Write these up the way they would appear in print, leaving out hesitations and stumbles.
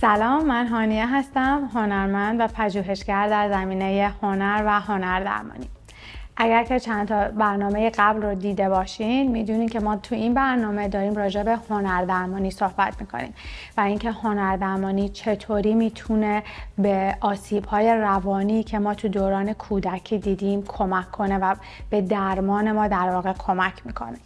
سلام، من هانیه هستم، هنرمند و پژوهشگر در زمینه هنر و هنردرمانی. اگر که چند تا برنامه قبل رو دیده باشین میدونین که ما تو این برنامه داریم راجع به هنردرمانی صحبت میکنیم و اینکه هنردرمانی چطوری میتونه به آسیب‌های روانی که ما تو دوران کودکی دیدیم کمک کنه و به درمان ما در واقع کمک میکنه.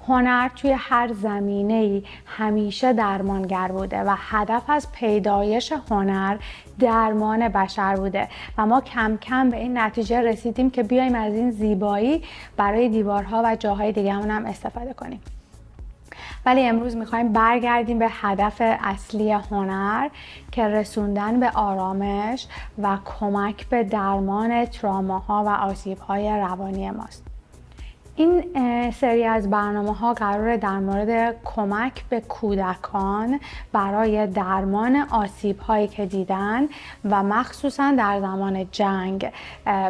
هنر توی هر زمینه‌ای همیشه درمانگر بوده و هدف از پیدایش هنر درمان بشر بوده و ما کم کم به این نتیجه رسیدیم که بیایم از این زیبایی برای دیوارها و جاهای دیگه‌مون هم استفاده کنیم. ولی امروز میخوایم برگردیم به هدف اصلی هنر که رسوندن به آرامش و کمک به درمان تراماها و آسیب‌های روانی ماست. این سری از برنامه‌ها قراره در مورد کمک به کودکان برای درمان آسیب‌هایی که دیدن و مخصوصاً در زمان جنگ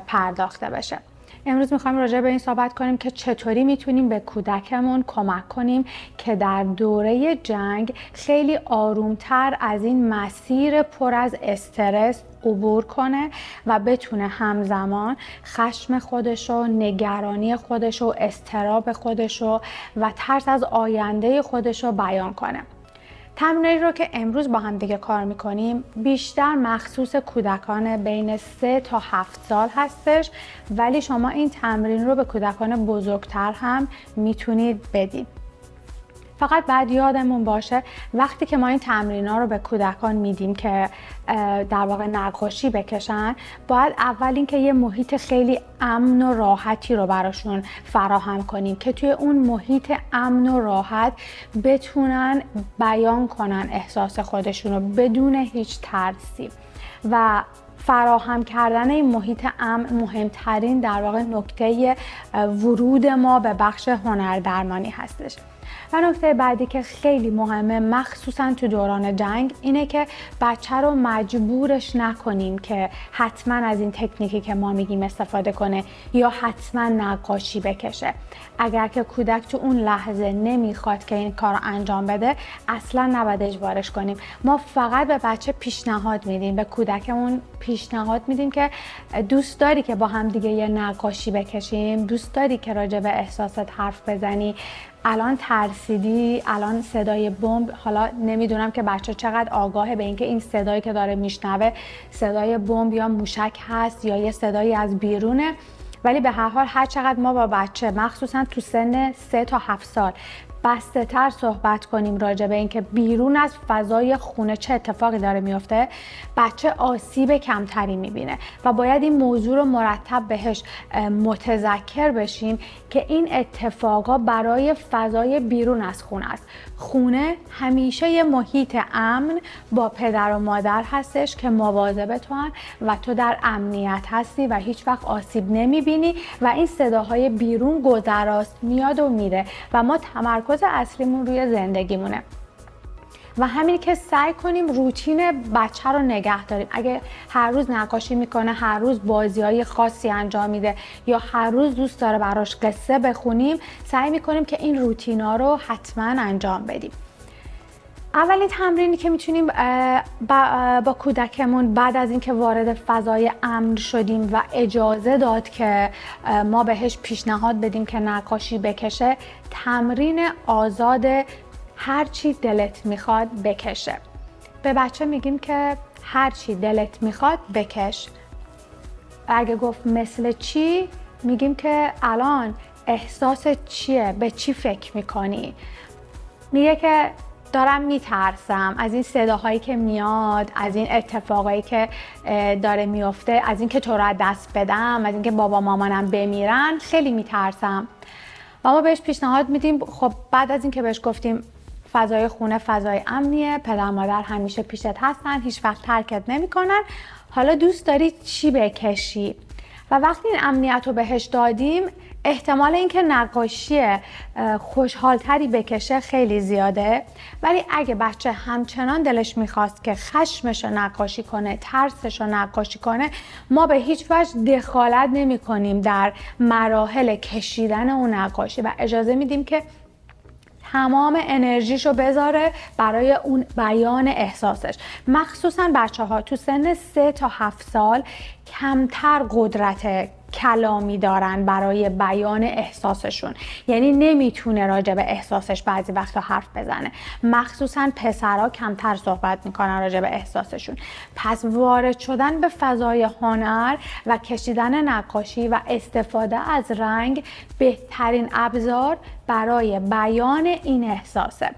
پرداخته بشه. امروز میخوایم راجع به این صحبت کنیم که چطوری میتونیم به کودکمون کمک کنیم که در دوره جنگ خیلی آرومتر از این مسیر پر از استرس عبور کنه و بتونه همزمان خشم خودشو، نگرانی خودشو، اضطراب خودشو و ترس از آینده خودشو بیان کنه. تمرینی رو که امروز با هم دیگه کار میکنیم بیشتر مخصوص کودکان بین 3 تا 7 سال هستش، ولی شما این تمرین رو به کودکان بزرگتر هم میتونید بدید. فقط بعد یادمون باشه وقتی که ما این تمرین‌ها رو به کودکان میدیم که در واقع نقاشی بکشن، باید اول اینکه یه محیط خیلی امن و راحتی رو براشون فراهم کنیم که توی اون محیط امن و راحت بتونن بیان کنن احساس خودشون رو بدون هیچ ترسی و فراهم کردن این محیط امن مهمترین در واقع نکته ورود ما به بخش هنردرمانی هستش. و نکته بعدی که خیلی مهمه مخصوصا تو دوران جنگ اینه که بچه رو مجبورش نکنیم که حتما از این تکنیکی که ما میگیم استفاده کنه یا حتما نقاشی بکشه. اگر که کودک تو اون لحظه نمیخواد که این کار رو انجام بده اصلا نباید اجبارش کنیم. ما فقط به بچه پیشنهاد میدیم، به کودکمون پیشنهاد میدیم که دوست داری که با هم دیگه یه نقاشی بکشیم، دوست داری که راجع به احساسات حرف بزنی، الان ترسیدی، الان صدای بمب، حالا نمیدونم که بچه چقدر آگاهه به اینکه این صدایی که داره میشنوه صدای بمب یا موشک هست یا یه صدایی از بیرونه، ولی به هر حال هر چقدر ما با بچه مخصوصا تو سن 3 تا 7 سال بسته تر صحبت کنیم راجع به اینکه بیرون از فضای خونه چه اتفاقی داره میفته، بچه آسیب کمتری میبینه و باید این موضوع رو مرتب بهش متذکر بشیم که این اتفاقا برای فضای بیرون از خونه است. خونه همیشه یه محیط امن با پدر و مادر هستش که مواظب تو هن و تو در امنیت هستی و هیچ وقت آسیب نمیبینی و این صداهای بیرون گذراست، میاد و میره و ما تمرکز اصلیمون روی زندگیمونه. و همین که سعی کنیم روتین بچه رو نگه داریم. اگه هر روز نقاشی میکنه، هر روز بازی‌های خاصی انجام میده یا هر روز دوست داره براش قصه بخونیم، سعی میکنیم که این روتینا رو حتما انجام بدیم. اولین تمرینی که میتونیم با کودکمون بعد از اینکه وارد فضای امن شدیم و اجازه داد که ما بهش پیشنهاد بدیم که نقاشی بکشه، تمرین آزاد هر چی دلت میخواد بکشه. به بچه میگیم که هر چی دلت میخواد بکش. اگه گفت مثل چی، میگیم که الان احساس چیه؟ به چی فکر میکنی؟ میگه که دارم میترسم از این صداهایی که میاد، از این اتفاقایی که داره میفته، از این که تو رو دست بدم، از این که بابا مامانم بمیرن، خیلی میترسم. و ما بهش پیشنهاد میدیم خب بعد از این که بهش گفتیم فضای خونه فضای امنیه، پدر مادر همیشه پیشت هستن، هیچ وقت ترکت نمیکنن، حالا دوست داری چی بکشی؟ و وقتی این امنیت رو بهش دادیم احتمال اینکه نقاشی خوشحالتری بکشه خیلی زیاده. ولی اگه بچه همچنان دلش میخواست که خشمش رو نقاشی کنه، ترسش رو نقاشی کنه، ما به هیچ وجه دخالت نمی کنیم در مراحل کشیدن اون نقاشی و اجازه میدیم که تمام انرژیشو بذاره برای اون بیان احساسش. مخصوصا بچه‌ها تو سن 3 تا 7 سال کمتر قدرت کلامی دارن برای بیان احساسشون، یعنی نمیتونه راجع به احساسش بعضی وقتا حرف بزنه. مخصوصا پسرها کمتر صحبت میکنن راجع به احساسشون. پس وارد شدن به فضای هنر و کشیدن نقاشی و استفاده از رنگ بهترین ابزار برای بیان این احساسه.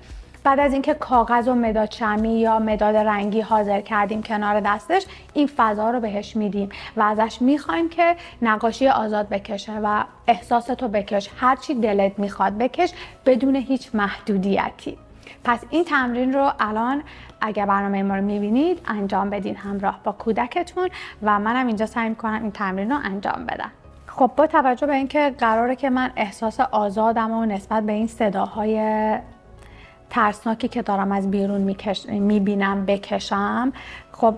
بعد از اینکه کاغذ و مداد شمعی یا مداد رنگی حاضر کردیم کنار دستش، این فضا رو بهش میدیم و ازش میخوایم که نقاشی آزاد بکشه و احساستو بکش، هرچی دلت میخواد بکش بدون هیچ محدودیتی. پس این تمرین رو الان اگر برنامه ما رو میبینید انجام بدین همراه با کودکتون و منم اینجا سعی میکنم این تمرین رو انجام بدم. خب با توجه به اینکه قراره که من احساس آزادم و نسبت به این صداهای ترسناکی که دارم از بیرون میبینم بکشم، خب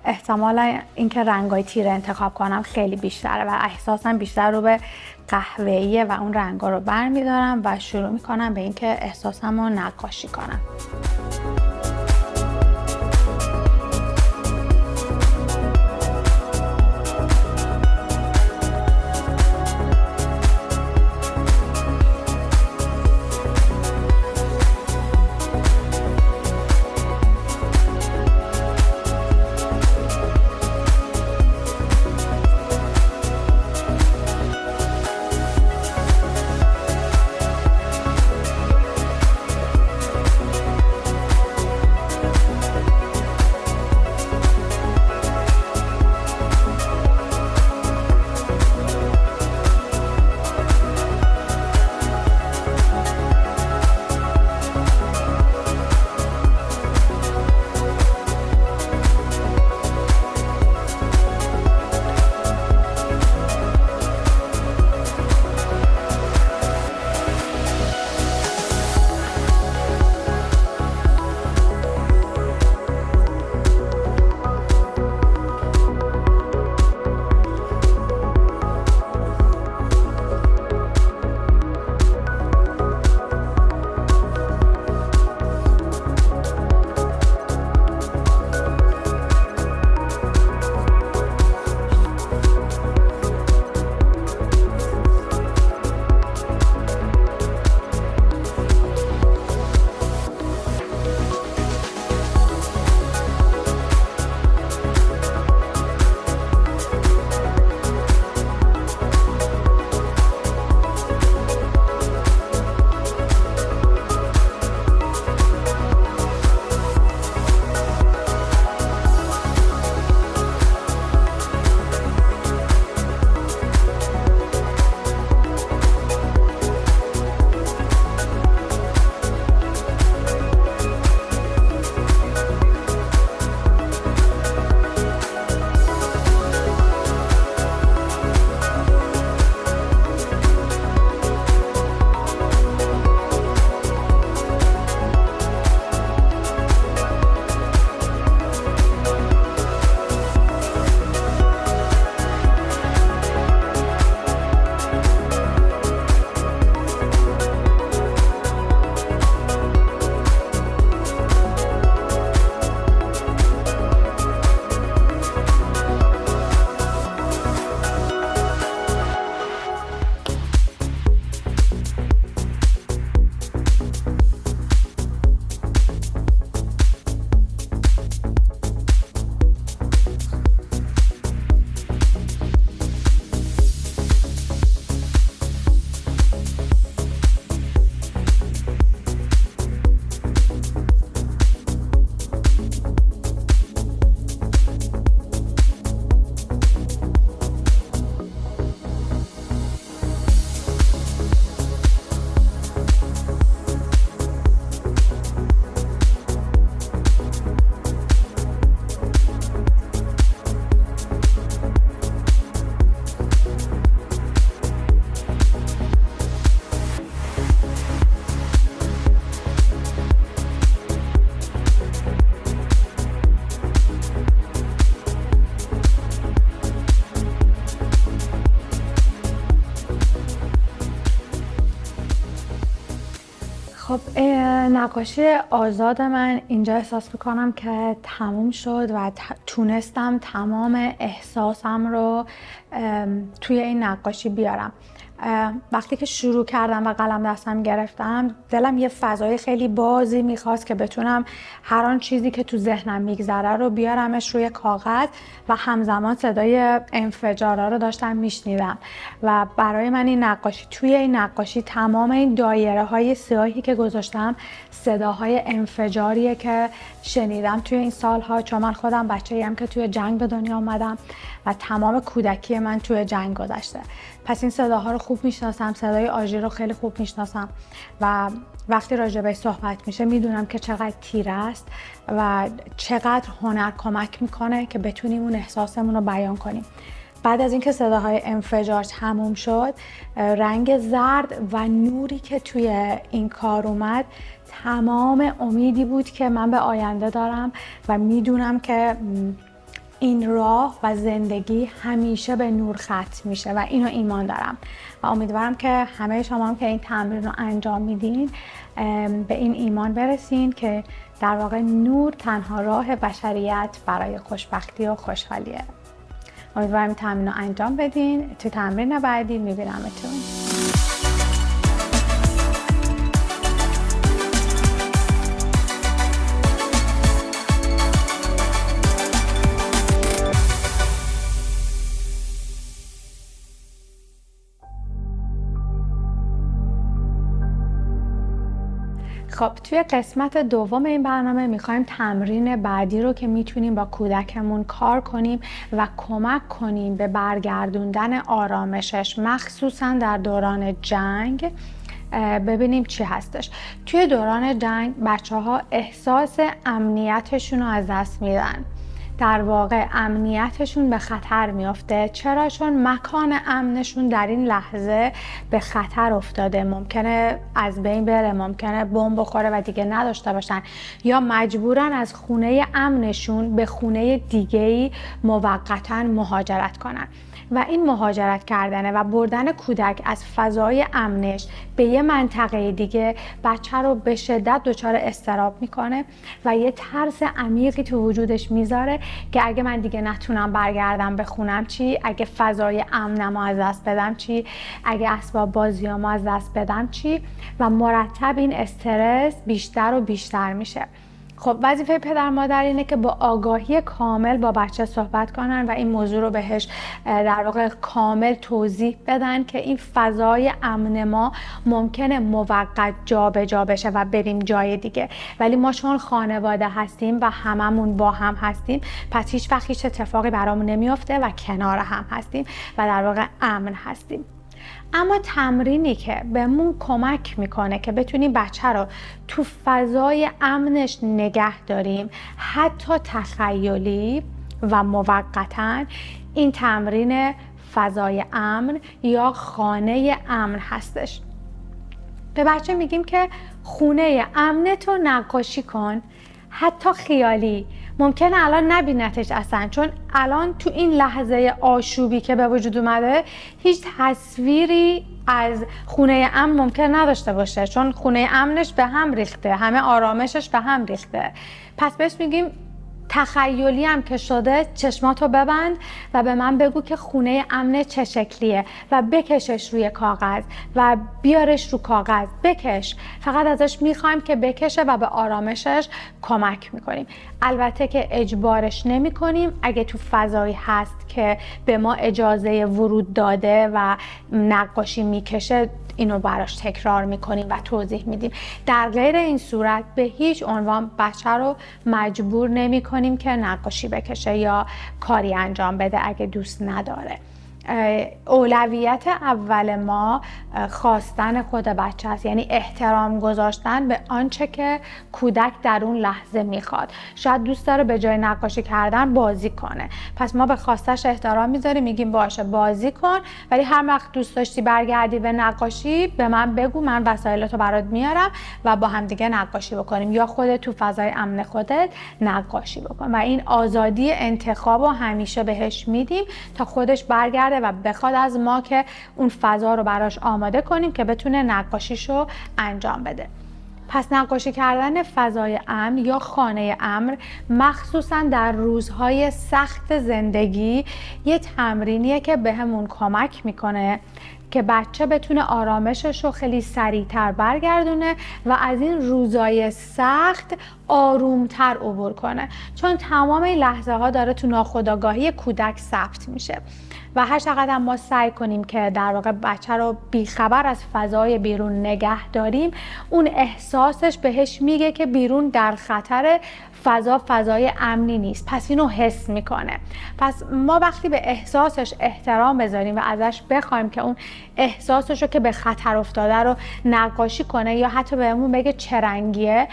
احتمالا اینکه رنگای تیره انتخاب کنم خیلی بیشتره و احساسم بیشتر رو به قهوه‌ایه و اون رنگا رو برمیدارم و شروع میکنم به اینکه احساسم رو نقاشی کنم. نقاشی آزاد من اینجا احساس میکنم که تموم شد و تونستم تمام احساسم رو توی این نقاشی بیارم. وقتی که شروع کردم و قلم دستم گرفتم، دلم یه فضای خیلی بازی میخواست که بتونم هر آن چیزی که تو ذهنم میگذره رو بیارمش روی کاغذ و همزمان صدای انفجارا رو داشتم میشنیدم و برای من این نقاشی، توی این نقاشی تمام این دایره های سیاهی که گذاشتم صداهای انفجاریه که شنیدم توی این سالها، چون من خودم بچه‌ایم که توی جنگ به دنیا آمدم و تمام کودکی من توی جنگ گذشته. پس این صداها رو خوب میشناسم، صدای آژیر رو خیلی خوب میشناسم و وقتی راجع بهش صحبت میشه میدونم که چقدر تیره است و چقدر هنر کمک میکنه که بتونیم اون احساسمون رو بیان کنیم. بعد از اینکه صداهای انفجار تموم شد، رنگ زرد و نوری که توی این کار اومد تمام امیدی بود که من به آینده دارم و میدونم که این راه و زندگی همیشه به نور ختم میشه و اینو ایمان دارم و امیدوارم که همه شما هم که این تمرین رو انجام میدین به این ایمان برسین که در واقع نور تنها راه بشریت برای خوشبختی و خوشحالیه. امیدوارم این تمرین رو انجام بدین. تو تمرین بعدی میبینمتون. خب توی قسمت دوم این برنامه میخوایم تمرین بعدی رو که میتونیم با کودکمون کار کنیم و کمک کنیم به برگردوندن آرامشش، مخصوصا در دوران جنگ، ببینیم چی هستش. توی دوران جنگ بچه‌ها احساس امنیتشون رو از دست میدن. در واقع امنیتشون به خطر میافته. چرا؟ چون مکان امنشون در این لحظه به خطر افتاده. ممکنه از بین بره، ممکنه بمب بخوره و دیگه نداشته باشن، یا مجبورن از خونه امنشون به خونه دیگه‌ای موقتاً مهاجرت کنن. و این مهاجرت کردنه و بردن کودک از فضای امنش به یه منطقه دیگه بچه رو به شدت دچار اضطراب میکنه و یه ترس عمیقی تو وجودش میذاره که اگه من دیگه نتونم برگردم به خونم چی؟ اگه فضای امنمو از دست بدم چی؟ اگه اسباب بازیامو از دست بدم چی؟ و مرتب این استرس بیشتر و بیشتر میشه. خب وظیفه پدر مادر اینه که با آگاهی کامل با بچه صحبت کنن و این موضوع رو بهش در واقع کامل توضیح بدن که این فضای امن ما ممکنه موقت جابجا بشه و بریم جای دیگه، ولی ما چون خانواده هستیم و هممون با هم هستیم، پس هیچ وقت هیچ اتفاقی برامون نمیفته و کنار هم هستیم و در واقع امن هستیم. اما تمرینی که بهمون کمک میکنه که بتونیم بچه رو تو فضای امنش نگه داریم، حتی تخیلی و موقتاً، این تمرین فضای امن یا خانه امن هستش. به بچه میگیم که خونه امنتو نقاشی کن، حتی خیالی. ممکنه الان نبینتش اصلا، چون الان تو این لحظه آشوبی که به وجود اومده هیچ تصویری از خونه امن ممکن نداشته باشه، چون خونه امنش به هم ریخته، همه آرامشش به هم ریخته. پس بهش میگیم تخیلی هم که شده چشماتو ببند و به من بگو که خونه امن چه شکلیه و بکشش روی کاغذ و بیارش رو کاغذ، بکش. فقط ازش میخوایم که بکشه و به آرامشش کمک میکنیم. البته که اجبارش نمی کنیم. اگه تو فضایی هست که به ما اجازه ورود داده و نقاشی میکشه، اینو براش تکرار میکنیم و توضیح میدیم. در غیر این صورت به هیچ عنوان بچه رو مجبور نمی کنیم که نقاشی بکشه یا کاری انجام بده اگه دوست نداره. اولویت اول ما خواستن خود بچه است، یعنی احترام گذاشتن به آنچه که کودک در اون لحظه میخواد. شاید دوست داره به جای نقاشی کردن بازی کنه، پس ما به خواستش احترام میذاریم، میگیم باشه بازی کن، ولی هر وقت دوست داشتی برگردی به نقاشی به من بگو، من وسایلتو برات میارم و با هم دیگه نقاشی بکنیم، یا خودت تو فضای امن خودت نقاشی بکن. و این آزادی انتخابو همیشه بهش میدیم تا خودش برگرده و بخواد از ما که اون فضا رو براش آماده کنیم که بتونه نقاشیشو انجام بده. پس نقاشی کردن فضای امن یا خانه امن مخصوصا در روزهای سخت زندگی یه تمرینیه که بهمون کمک میکنه که بچه بتونه آرامشش رو خیلی سریعتر برگردونه و از این روزای سخت آرومتر عبور کنه، چون تمام این لحظه ها داره تو ناخودآگاهی کودک ثبت میشه و هر چقدر ما سعی کنیم که در واقع بچه رو بیخبر از فضای بیرون نگه داریم، اون احساسش بهش میگه که بیرون در خطر، فضای امنی نیست، پس اینو حس میکنه. پس ما وقتی به احساسش احترام بذاریم و ازش بخوایم که اون احساسش رو که به خطر افتاده رو نقاشی کنه یا حتی بهمون بگه چه رنگیه،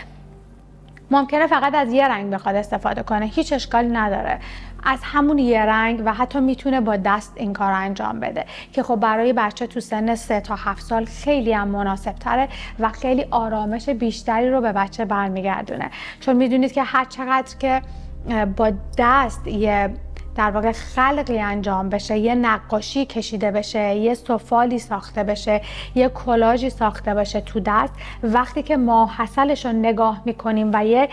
ممکنه فقط از یه رنگ بخواد استفاده کنه، هیچ اشکالی نداره، از همون یه رنگ و حتی میتونه با دست این کار انجام بده که خب برای بچه تو سن 3 تا 7 سال خیلی هم مناسب تره و خیلی آرامش بیشتری رو به بچه برمیگردونه، چون میدونید که هر چقدر که با دست یه در واقع خلقی انجام بشه، یه نقاشی کشیده بشه، یه سفالی ساخته بشه، یه کلاژی ساخته بشه تو دست، وقتی که ماحصلش رو نگاه میکنیم و یه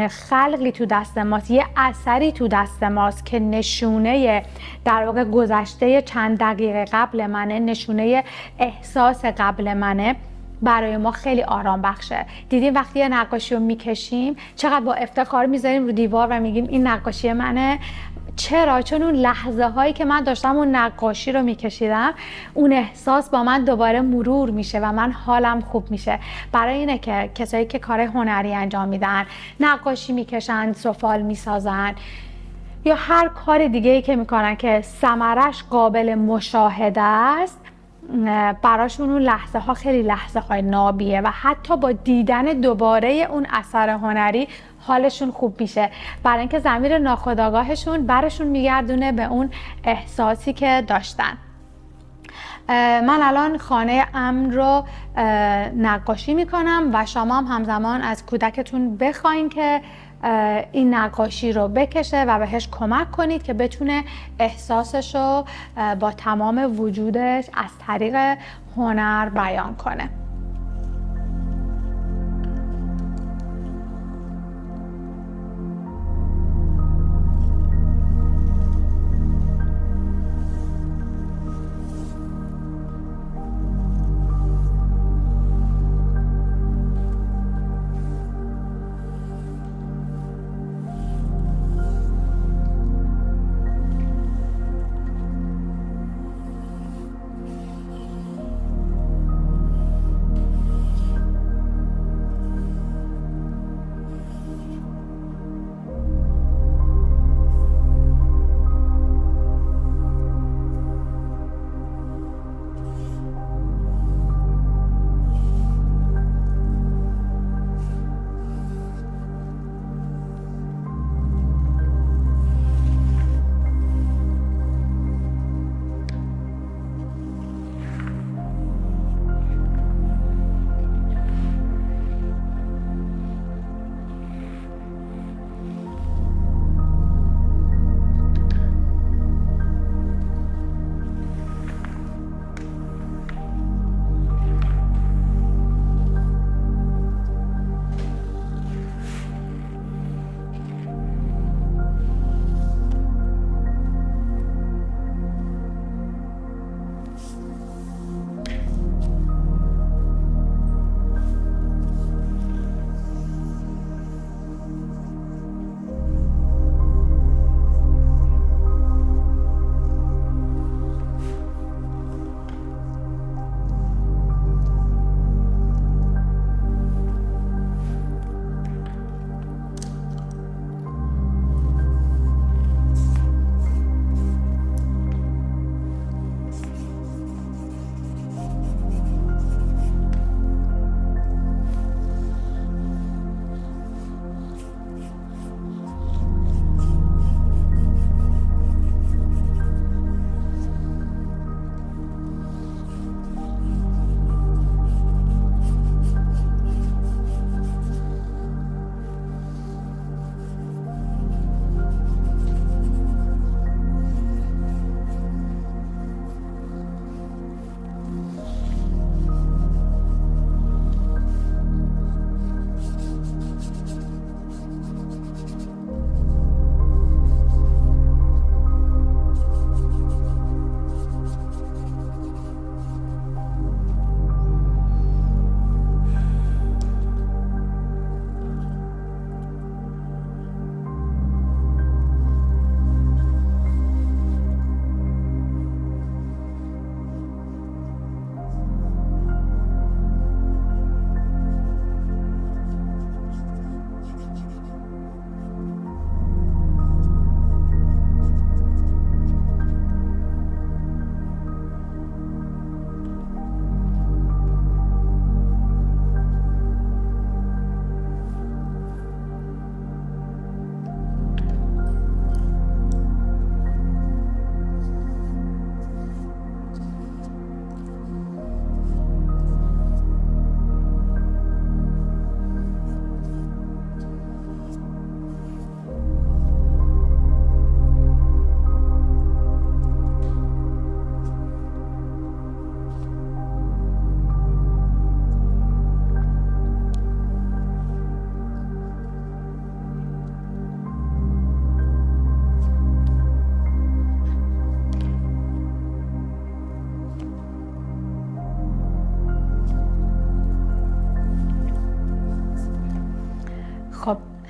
خلقی تو دست ماست، یه اثری تو دست ماست که نشونه در واقع گذشته چند دقیقه قبل منه، نشونه احساس قبل منه، برای ما خیلی آرام بخشه. دیدیم وقتی یه نقاشی رو میکشیم چقدر با افتخار میذاریم رو دیوار و میگیم این نقاشی منه. چرا؟ چون اون لحظه هایی که من داشتم اون نقاشی رو میکشیدم، اون احساس با من دوباره مرور میشه و من حالم خوب میشه. برای اینه که کسایی که کار هنری انجام میدن، نقاشی میکشن، سفال میسازن یا هر کار دیگه ای که میکنن که ثمرش قابل مشاهده است، براشون اون لحظه ها خیلی لحظه های نابیه و حتی با دیدن دوباره اون اثر هنری حالشون خوب میشه، برای اینکه ضمیر ناخودآگاهشون برشون میگردونه به اون احساسی که داشتن. من الان خانه امن رو نقاشی میکنم و شما هم همزمان از کودکتون بخواین که این نقاشی رو بکشه و بهش کمک کنید که بتونه احساسش رو با تمام وجودش از طریق هنر بیان کنه.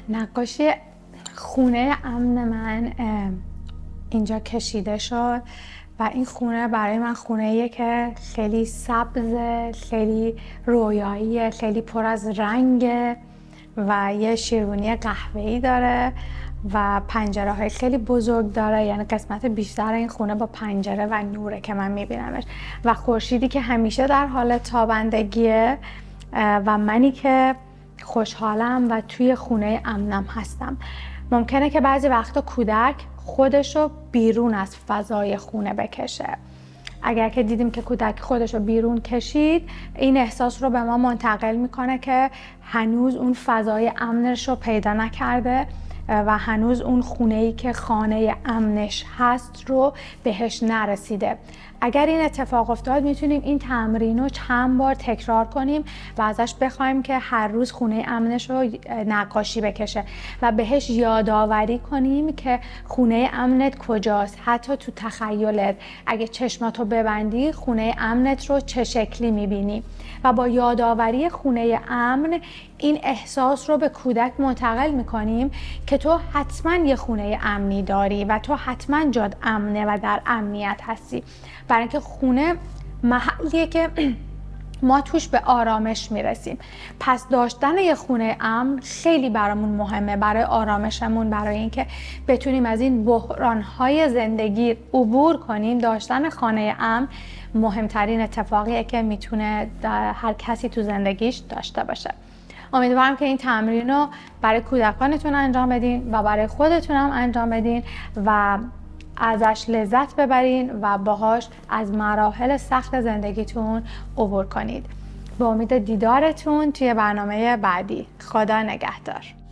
نقاشی خونه امن من اینجا کشیده شد و این خونه برای من خونه‌ایه که خیلی سبزه، خیلی رویاییه، خیلی پر از رنگه و یه شیروانی قهوه‌ای داره و پنجره‌های خیلی بزرگ داره، یعنی قسمت بیشتر این خونه با پنجره و نوره که من میبینمش و خورشیدی که همیشه در حال تابندگیه و منی که خوشحالم و توی خونه امنم هستم. ممکنه که بعضی وقتا کودک خودشو بیرون از فضای خونه بکشه. اگر که دیدیم که کودک خودشو بیرون کشید، این احساس رو به ما منتقل میکنه که هنوز اون فضای امنش رو پیدا نکرده و هنوز اون خونه‌ای که خانه امنش هست رو بهش نرسیده. اگر این اتفاق افتاد میتونیم این تمرین رو چند بار تکرار کنیم و ازش بخوایم که هر روز خونه امنش رو نقاشی بکشه و بهش یادآوری کنیم که خونه امنت کجاست. حتی تو تخیلت اگه چشماتو ببندی خونه امنت رو چه شکلی میبینی و با یادآوری خونه امن این احساس رو به کودک منتقل میکنیم که تو حتما یه خونه امنی داری و تو حتما جات امنه و در امنیت هستی. برای اینکه خونه محلیه که ما توش به آرامش میرسیم. پس داشتن یه خونه امن خیلی برامون مهمه، برای آرامشمون، برای اینکه بتونیم از این بحرانهای زندگی عبور کنیم. داشتن خانه امن مهمترین اتفاقیه که میتونه هر کسی تو زندگیش داشته باشه. امیدوارم که این تمرین رو برای کودکانتون انجام بدین و برای خودتون هم انجام بدین و ازش لذت ببرین و باهاش از مراحل سخت زندگیتون عبور کنید. به امید دیدارتون توی برنامه بعدی. خدا نگهدار.